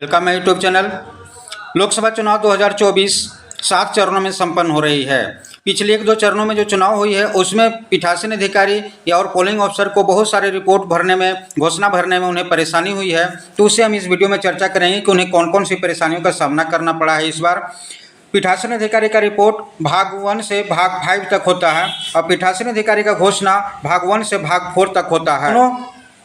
Welcome है YouTube channel. Lok Sabha चुनाव 2024 7 चरणों में संपन्न हो रही है। पिछले 1-2 चरणों में जो चुनाव हुई है उसमें पीठासीन अधिकारी या और पोलिंग ऑफिसर को बहुत सारे रिपोर्ट भरने में, घोषणा भरने में उन्हें परेशानी हुई है। तो उससे हम इस वीडियो में चर्चा करेंगे कि उन्हें कौन कौन सी परेशानियों का सामना करना पड़ा है। इस बार पीठासीन अधिकारी का रिपोर्ट भाग 1 से भाग 5 तक होता है और पीठासीन अधिकारी का घोषणा भाग 1 से भाग 4 तक होता है।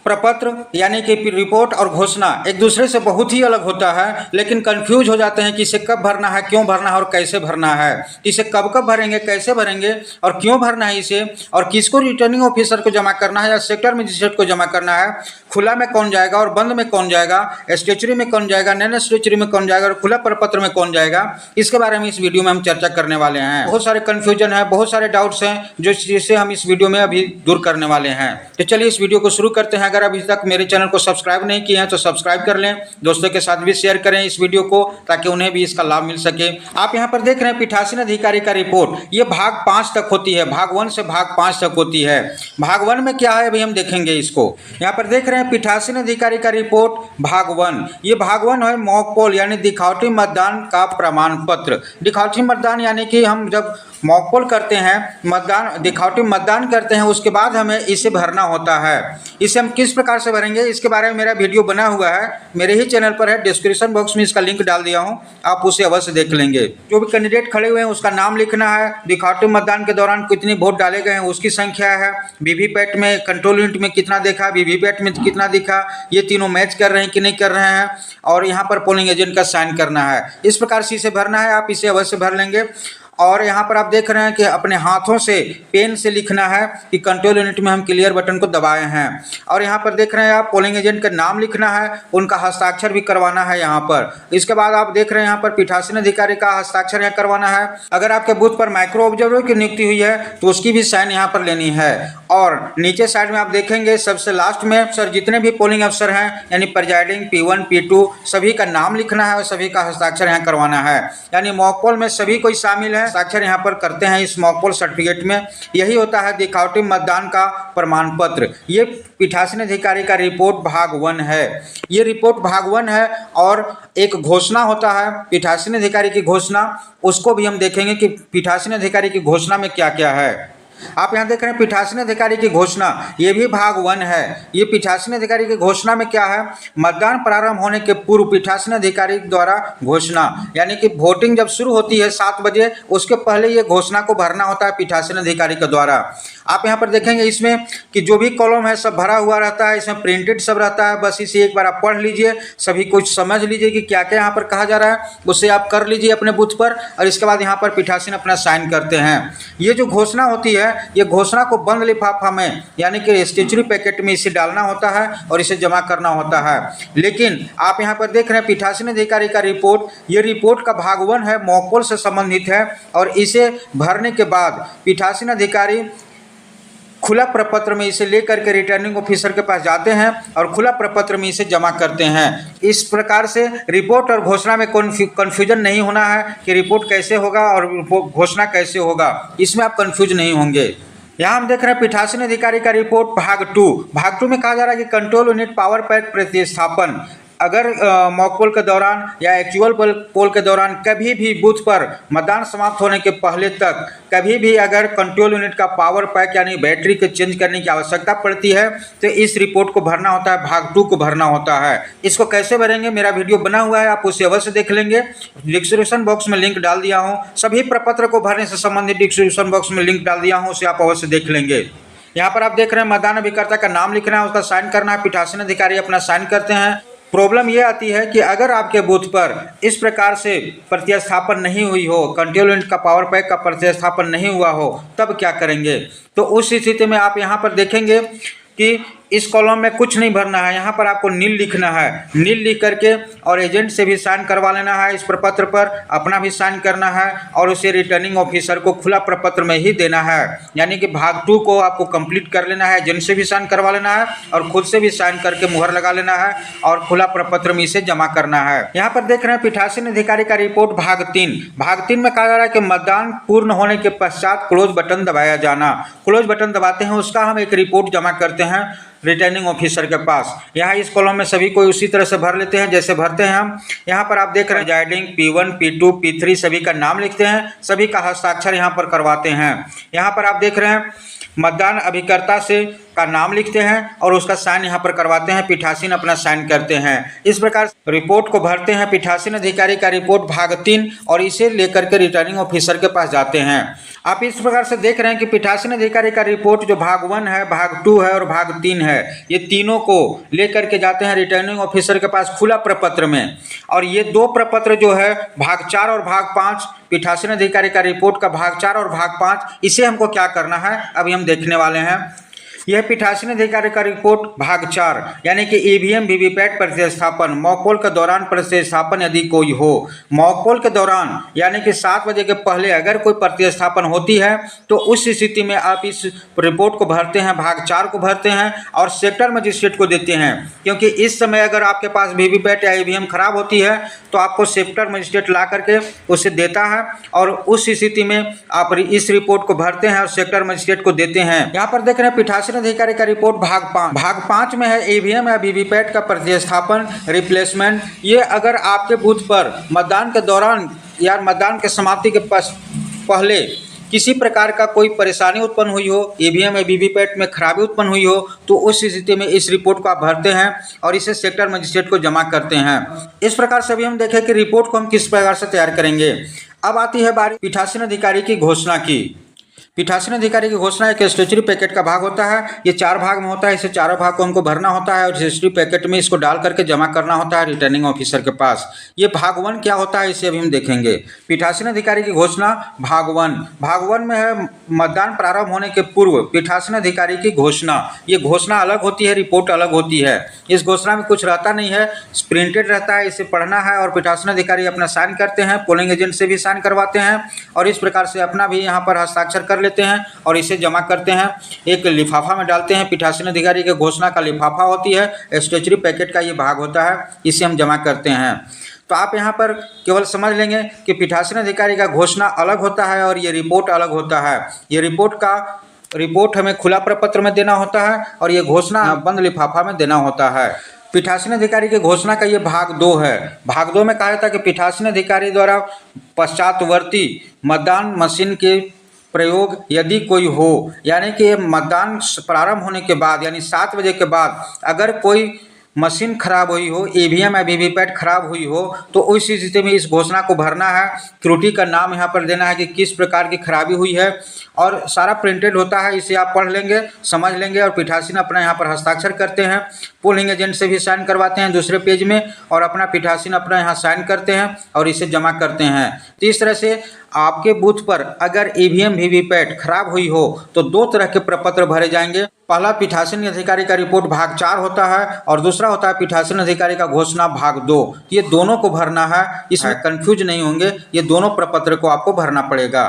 प्रपत्र यानी कि रिपोर्ट और घोषणा एक दूसरे से बहुत ही अलग होता है, लेकिन कंफ्यूज हो जाते हैं कि इसे कब भरना है, क्यों भरना है और कैसे भरना है। इसे कब कब भरेंगे, कैसे भरेंगे और क्यों भरना है इसे, और किसको रिटर्निंग ऑफिसर को जमा करना है या सेक्टर मजिस्ट्रेट को जमा करना है, खुला में कौन जाएगा और बंद में कौन जाएगा, स्टेचुरी में कौन जाएगा, नैन स्टेचुरी में कौन जाएगा और खुला प्रपत्र में कौन जाएगा, इसके बारे में इस वीडियो में हम चर्चा करने वाले हैं। बहुत सारे कन्फ्यूजन है, बहुत सारे डाउट्स हैं जिसे हम इस वीडियो में अभी दूर करने वाले हैं। तो चलिए इस वीडियो को शुरू करते हैं। अगर अभी तक मेरे चैनल को सब्सक्राइब नहीं किए हैं तो सब्सक्राइब कर लें, दोस्तों के साथ भी शेयर करें इस वीडियो को ताकि उन्हें भी इसका लाभ मिल सके। आप यहाँ पर देख रहे हैं पीठासीन अधिकारी का रिपोर्ट, ये भाग 5 तक होती है, भाग 1 से भाग 5 तक होती है। भाग 1 में क्या है अभी हम देखेंगे इसको। यहाँ पर देख रहे हैं पीठासीन अधिकारी का रिपोर्ट भाग 1। ये भाग 1 है मॉक पोल यानी दिखावटी मतदान का प्रमाण पत्र। दिखावटी मतदान यानी कि हम जब मॉक पोल करते हैं, मतदान दिखावटी मतदान करते हैं, उसके बाद हमें इसे भरना होता है। इसे हम किस प्रकार से भरेंगे इसके बारे में मेरा वीडियो बना हुआ है, मेरे ही चैनल पर है, डिस्क्रिप्शन बॉक्स में इसका लिंक डाल दिया हूं, आप उसे अवश्य देख लेंगे। जो भी कैंडिडेट खड़े हुए हैं उसका नाम लिखना है, दिखावटी मतदान के दौरान कितनी वोट डाले गए हैं उसकी संख्या है, वीवीपैट में कंट्रोल यूनिट में कितना देखा, वीवीपैट में कितना दिखा, ये तीनों मैच कर रहे हैं कि नहीं कर रहे हैं, और यहाँ पर पोलिंग एजेंट का साइन करना है। इस प्रकार से इसे भरना है, आप इसे अवश्य भर लेंगे। और यहाँ पर आप देख रहे हैं कि अपने हाथों से पेन से लिखना है कि कंट्रोल यूनिट में हम क्लियर बटन को दबाए हैं। और यहाँ पर देख रहे हैं आप पोलिंग एजेंट का नाम लिखना है, उनका हस्ताक्षर भी करवाना है यहाँ पर। इसके बाद आप देख रहे हैं यहाँ पर पीठासीन अधिकारी का हस्ताक्षर यहाँ करवाना है। अगर आपके बूथ पर माइक्रो ऑब्जर्वर की नियुक्ति हुई है तो उसकी भी साइन यहाँ पर लेनी है। और नीचे साइड में आप देखेंगे सबसे लास्ट में सर जितने भी पोलिंग अफसर हैं यानी प्रिजाइडिंग P1 P2 सभी का नाम लिखना है और सभी का हस्ताक्षर यहाँ करवाना है। यानी मॉक पोल में सभी कोई शामिल है, हस्ताक्षर यहाँ पर करते हैं इस मॉक पोल सर्टिफिकेट में। यही होता है दिखावटी मतदान का प्रमाण पत्र। ये पीठासीन अधिकारी का रिपोर्ट भाग 1 है। ये रिपोर्ट भाग 1 है। और एक घोषणा होता है पीठासीन अधिकारी की घोषणा, उसको भी हम देखेंगे कि पीठासीन अधिकारी की घोषणा में क्या क्या है। आप यहाँ देख रहे हैं पीठासीन अधिकारी की घोषणा, ये भी भाग 1 है। ये पीठासीन अधिकारी की घोषणा में क्या है, मतदान प्रारंभ होने के पूर्व पीठासीन अधिकारी द्वारा घोषणा, यानी कि वोटिंग जब शुरू होती है 7 बजे उसके पहले ये घोषणा को भरना होता है पीठासीन अधिकारी के द्वारा। आप यहाँ पर देखेंगे इसमें कि जो भी कॉलम है सब भरा हुआ रहता है, इसमें प्रिंटेड सब रहता है। बस इसे एक बार आप पढ़ लीजिए, सभी कुछ समझ लीजिए कि क्या क्या यहाँ पर कहा जा रहा है, उससे आप कर लीजिए अपने बूथ पर। और इसके बाद यहाँ पर पीठासीन अपना साइन करते हैं। ये जो घोषणा होती है ये घोषणा को बंद लिफाफा में यानी कि स्टेचुरी पैकेट में इसे डालना होता है और इसे जमा करना होता है। लेकिन आप यहाँ पर देख रहे हैं पीठासीन अधिकारी का रिपोर्ट, ये रिपोर्ट का भाग 1 है, मॉक पोल से संबंधित है। और इसे भरने के बाद पीठासीन अधिकारी खुला प्रपत्र में इसे लेकर के रिटर्निंग ऑफिसर के पास जाते हैं और खुला प्रपत्र में इसे जमा करते हैं। इस प्रकार से रिपोर्ट और घोषणा में कन्फ्यूजन नहीं होना है कि रिपोर्ट कैसे होगा और घोषणा कैसे होगा, इसमें आप कन्फ्यूज नहीं होंगे। यहाँ हम देख रहे हैं पीठासीन अधिकारी का रिपोर्ट भाग 2। भाग 2 में कहा जा रहा है कि कंट्रोल यूनिट पावर पैक प्रतिस्थापन। अगर मॉक पोल के दौरान या एक्चुअल पोल के दौरान कभी भी बूथ पर मतदान समाप्त होने के पहले तक कभी भी अगर कंट्रोल यूनिट का पावर पैक यानी बैटरी के चेंज करने की आवश्यकता पड़ती है तो इस रिपोर्ट को भरना होता है, भाग 2 को भरना होता है। इसको कैसे भरेंगे मेरा वीडियो बना हुआ है, आप उसे अवश्य देख लेंगे। डिस्क्रिप्शन बॉक्स में लिंक डाल दिया हूँ, सभी प्रपत्र को भरने से संबंधित डिस्क्रिप्शन बॉक्स में लिंक डाल दिया हूँ, उसे आप अवश्य देख लेंगे। यहाँ पर आप देख रहे हैं मतदान अभिकर्ता का नाम लिखना है, उसका साइन करना है, पीठासीन अधिकारी अपना साइन करते हैं। प्रॉब्लम ये आती है कि अगर आपके बूथ पर इस प्रकार से प्रतिस्थापन नहीं हुई हो, कंट्रोल यूनिट का पावर पैक का प्रतिस्थापन नहीं हुआ हो, तब क्या करेंगे। तो उस स्थिति में आप यहाँ पर देखेंगे कि इस कॉलम में कुछ नहीं भरना है, यहाँ पर आपको नील लिखना है। नील लिख करके और एजेंट से भी साइन करवा लेना है, इस प्रपत्र पर अपना भी साइन करना है और उसे रिटर्निंग ऑफिसर को खुला प्रपत्र में ही देना है। यानी कि भाग 2 को आपको कंप्लीट कर लेना है, एजेंट से भी साइन करवा लेना है और खुद से भी साइन करके मुहर लगा लेना है और खुला प्रपत्र में इसे जमा करना है। यहाँ पर देख रहे हैं पीठासीन अधिकारी का रिपोर्ट भाग 3। भाग 3 में कहा जा रहा है कि मतदान पूर्ण होने के पश्चात क्लोज बटन दबाया जाना। क्लोज बटन दबाते हैं, उसका हम एक रिपोर्ट जमा करते हैं। रिटर्निंग ऑफिसर के पास। यहाँ इस कॉलम में सभी को उसी तरह से भर लेते हैं जैसे भरते हैं हम। यहाँ पर आप देख रहे हैं प्रिजाइडिंग P1, P2, P3 सभी का नाम लिखते हैं, सभी का हस्ताक्षर यहाँ पर करवाते हैं। यहाँ पर आप देख रहे हैं मतदान अभिकर्ता से का नाम लिखते हैं और उसका साइन यहाँ पर करवाते हैं, पीठासीन अपना साइन करते हैं। इस प्रकार रिपोर्ट को भरते हैं। पीठासीन अधिकारी का रिपोर्ट भाग 3 और इसे लेकर के रिटर्निंग ऑफिसर के पास जाते हैं। आप इस प्रकार से देख रहे हैं कि पीठासीन अधिकारी का रिपोर्ट जो भाग 1 है, भाग 2 है और भाग 3 है, ये तीनों को लेकर के जाते हैं रिटर्निंग ऑफिसर के पास खुला प्रपत्र में। और ये 2 प्रपत्र जो है भाग 4 और भाग 5, पीठासीन अधिकारी का रिपोर्ट का भाग 4 और भाग 5, इसे हमको क्या करना है अभी हम देखने वाले हैं। यह पीठासीन अधिकारी का रिपोर्ट भाग 4 यानी कि ईवीएम वीवीपैट प्रतिस्थापन, मॉकपोल के दौरान प्रतिस्थापन यदि कोई हो, मॉकपोल के दौरान यानी कि 7 बजे के पहले अगर कोई प्रतिस्थापन होती है तो उस स्थिति में आप इस रिपोर्ट को भरते हैं, भाग 4 को भरते हैं और सेक्टर मजिस्ट्रेट को देते हैं। क्योंकि इस समय अगर आपके पास वीवीपैट या ईवीएम खराब होती है तो आपको सेक्टर मजिस्ट्रेट ला करके उसे देता है और उस स्थिति में आप इस रिपोर्ट को भरते हैं और सेक्टर मजिस्ट्रेट को देते हैं। यहाँ पर देख रहे हैं पीठासीन अधिकारी का रिपोर्ट भाग 5 में है ईवीएम या वीवीपैट का प्रतिस्थापन रिप्लेसमेंट। ये अगर आपके बूथ पर मतदान के दौरान या मतदान के समाप्ति के पहले किसी प्रकार का कोई परेशानी उत्पन्न हुई हो, ईवीएम या वीवीपैट में खराबी उत्पन्न हुई हो, तो उस स्थिति में इस रिपोर्ट को आप भरते हैं और इसे सेक्टर मजिस्ट्रेट को जमा करते हैं। इस प्रकार से अभी हम देखें कि रिपोर्ट को हम किस प्रकार से तैयार करेंगे। अब आती है बारी पीठासीन अधिकारी की घोषणा की। पीठासीन अधिकारी की घोषणा एक स्टेचुरी पैकेट का भाग होता है। ये 4 भाग में होता है। इसे चारों भाग को हमको भरना होता है और स्टेचुरी पैकेट में इसको डाल करके जमा करना होता है रिटर्निंग ऑफिसर के पास। ये भाग 1 क्या होता है इसे अभी हम देखेंगे। पीठासीन अधिकारी की घोषणा भाग 1 में है मतदान प्रारंभ होने के पूर्व पीठासीन अधिकारी की घोषणा। ये घोषणा अलग होती है, रिपोर्ट अलग होती है। इस घोषणा में कुछ रहता नहीं है, प्रिंटेड रहता है, इसे पढ़ना है और पीठासीन अधिकारी अपना साइन करते हैं, पोलिंग एजेंट से भी साइन करवाते हैं और इस प्रकार से अपना भी यहाँ पर हस्ताक्षर कर लेते हैं और इसे जमा करते हैं। एक लिफाफा में डालते हैं। पीठासीन अधिकारी के घोषणा का लिफाफा होती है, स्टेचुरी पैकेट का ये भाग होता है, इसे हम जमा करते हैं। तो आप यहाँ पर केवल समझ लेंगे कि पीठासीन अधिकारी का घोषणा अलग होता है और ये रिपोर्ट अलग होता है। ये रिपोर्ट हमें खुला प्रपत्र में देना होता है और ये घोषणा बंद लिफाफा में देना होता है। पीठासीन अधिकारी की घोषणा का ये भाग 2 है। भाग 2 में कहा जाता है कि पीठासीन अधिकारी द्वारा पश्चातवर्ती मतदान मशीन के प्रयोग यदि कोई हो, यानी कि मतदान प्रारंभ होने के बाद यानी 7 बजे के बाद अगर कोई मशीन खराब हुई हो, ईवीएम या वीवीपैट खराब हुई हो, तो उस स्थिति में इस घोषणा को भरना है। त्रुटि का नाम यहाँ पर देना है कि किस प्रकार की खराबी हुई है और सारा प्रिंटेड होता है। इसे आप पढ़ लेंगे, समझ लेंगे और पीठासीन अपना यहाँ पर हस्ताक्षर करते हैं। पोलिंग एजेंट से भी साइन करवाते हैं दूसरे पेज में और अपना पीठासीन अपना यहाँ साइन करते हैं और इसे जमा करते हैं। तो इस तरह से आपके बूथ पर अगर ईवीएम वीवीपैट खराब हुई हो तो 2 तरह के प्रपत्र भरे जाएंगे। पहला पीठासीन अधिकारी का रिपोर्ट भाग 4 होता है और दूसरा होता है पीठासीन अधिकारी का घोषणा भाग 2। ये दोनों को भरना है, इसमें कंफ्यूज नहीं होंगे। ये दोनों प्रपत्र को आपको भरना पड़ेगा।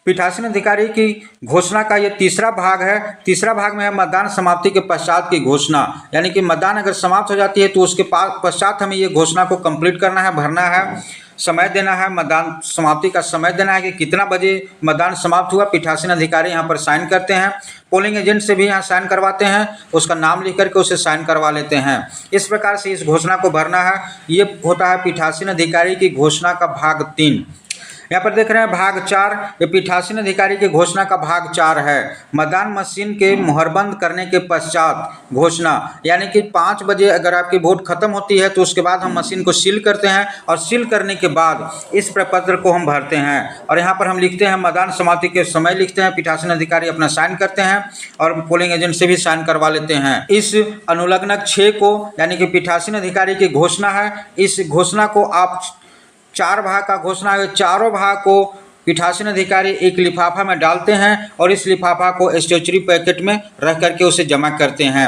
पीठासीन अधिकारी की घोषणा का ये तीसरा भाग है। तीसरा भाग में है मतदान समाप्ति के पश्चात की घोषणा, यानी कि मतदान अगर समाप्त हो जाती है तो उसके पश्चात हमें ये घोषणा को कंप्लीट करना है, भरना है, समय देना है, मतदान समाप्ति का समय देना है कि कितना बजे मतदान समाप्त हुआ। पीठासीन अधिकारी यहाँ पर साइन करते हैं। पोलिंग एजेंट से भी यहाँ साइन करवाते हैं, उसका नाम लिख करके उसे साइन करवा लेते हैं। इस प्रकार से इस घोषणा को भरना है। ये होता है पीठासीन अधिकारी की घोषणा का भाग 3। यहाँ पर देख रहे हैं भाग 4, ये पीठासीन अधिकारी की घोषणा का भाग 4 है। मतदान मशीन के मुहरबंद करने के पश्चात घोषणा, यानी कि 5 बजे अगर आपकी वोट खत्म होती है तो उसके बाद हम मशीन को सील करते हैं और सील करने के बाद इस प्रपत्र को हम भरते हैं और यहाँ पर हम लिखते हैं मतदान समाप्ति के समय लिखते हैं। पीठासीन अधिकारी अपना साइन करते हैं और पोलिंग एजेंट से भी साइन करवा लेते हैं। इस अनुलग्नक 6 को यानी कि पीठासीन अधिकारी की घोषणा है, इस घोषणा को आप 4 भाग का घोषणा है, चारों भाग को पीठासीन अधिकारी एक लिफाफा में डालते हैं और इस लिफाफा को स्टेचुरी पैकेट में रख करके उसे जमा करते हैं।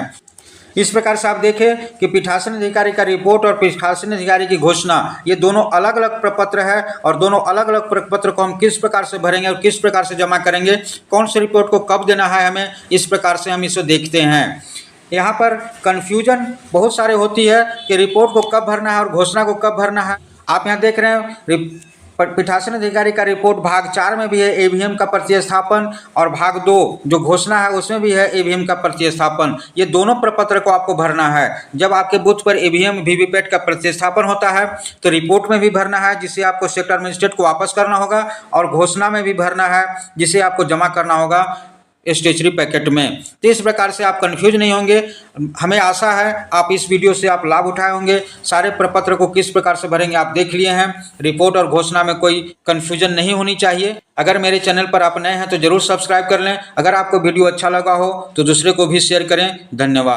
इस प्रकार से आप देखें कि पीठासीन अधिकारी का रिपोर्ट और पीठासीन अधिकारी की घोषणा ये दोनों अलग अलग प्रपत्र है और दोनों अलग अलग प्रपत्र को हम किस प्रकार से भरेंगे और किस प्रकार से जमा करेंगे, कौन से रिपोर्ट को कब देना है हमें, इस प्रकार से हम इसे देखते हैं। यहाँ पर कन्फ्यूजन बहुत सारे होती है कि रिपोर्ट को कब भरना है और घोषणा को कब भरना है। आप यहाँ देख रहे हैं पीठासीन अधिकारी का रिपोर्ट भाग 4 में भी है ईवीएम का प्रतिस्थापन, और भाग 2 जो घोषणा है उसमें भी है ईवीएम का प्रतिस्थापन। ये दोनों प्रपत्र को आपको भरना है। जब आपके बूथ पर ईवीएम वीवीपैट का प्रतिस्थापन होता है तो रिपोर्ट में भी भरना है, जिसे आपको सेक्टर मजिस्ट्रेट को वापस करना होगा, और घोषणा में भी भरना है, जिसे आपको जमा करना होगा स्टेशनरी पैकेट में। तो इस प्रकार से आप कंफ्यूज नहीं होंगे। हमें आशा है आप इस वीडियो से आप लाभ उठाए होंगे। सारे प्रपत्र को किस प्रकार से भरेंगे आप देख लिए हैं। रिपोर्ट और घोषणा में कोई कंफ्यूजन नहीं होनी चाहिए। अगर मेरे चैनल पर आप नए हैं तो जरूर सब्सक्राइब कर लें। अगर आपको वीडियो अच्छा लगा हो तो दूसरे को भी शेयर करें। धन्यवाद।